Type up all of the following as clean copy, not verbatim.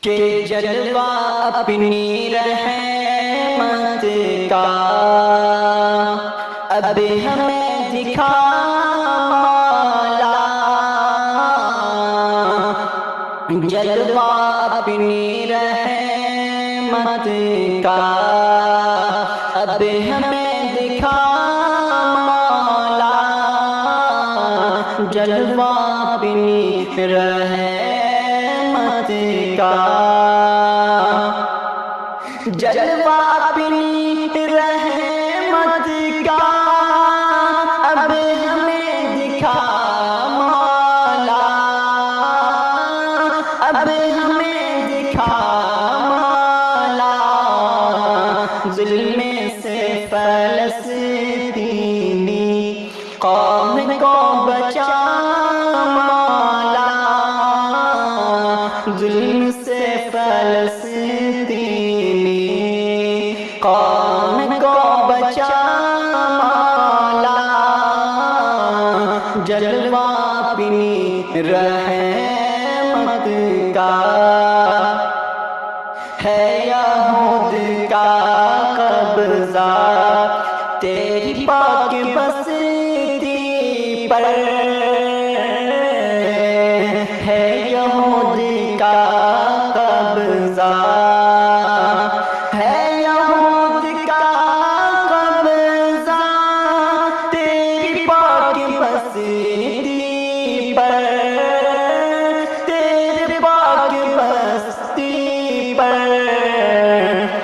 کہ جلوہ اپنی رحمت کا اب ہمیں دکھا مولا، جلوہ اپنی رحمت کا اب ہمیں دکھا مولا، جلوہ اپنی رحمت کا، جلوہ اپنی رحمت کا اب ہمیں دکھا مولا، اب ہمیں دکھا مولا، ظلم سے فلسطینی قوم کو بچا مولا، ظلم سے فلسطینی قوم کو بچا مولا، جلوہ اپنی رحمت کا ہے یہود کا قبضہ تیری پاک بستی پر، ہے یہود کا قبضہ، ہے یہود کا قبضہ تیری پاک بستی پر، تیری پاک بستی پر،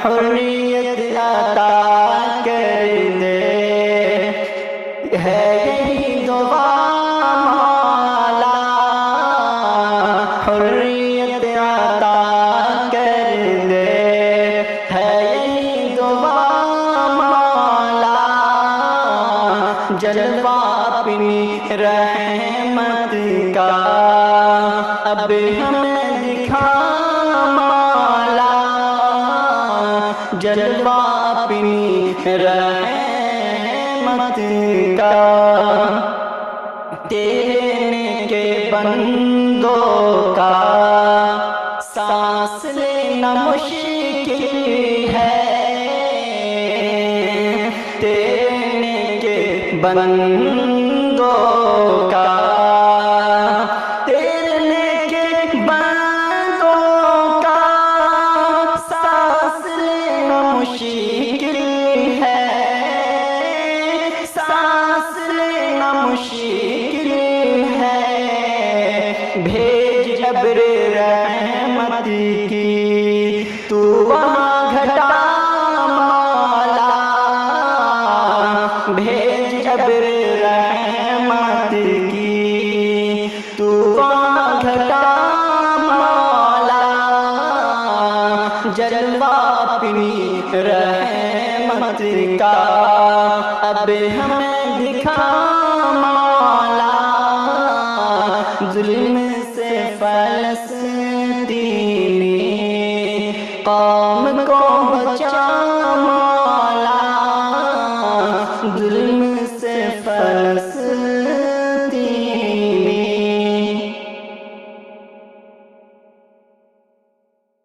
حریت عطا کر دے ہے یہی دعا مولا، حریت عطا کر دے ہے یہی دعا مولا، جلوہ اپنی رحمت کا اب ہمیں دکھا مولا، جلوہ اپنی رحمت کا، تیرے کے بندوں کا سانس لینا مشکل ہے، تیرے کے بندوں کا، تیرے کے بندوں کا سانس لینا مشکل ہے، سانس لینا مشکل ہے، بھیج ابر رحمت کی تو وہاں گھٹا مولا، بھیج ابر رحمت کی تو وہاں گھٹا مولا، جلوہ اپنی رحمت کا اب ہمیں دکھا مولا، ظلم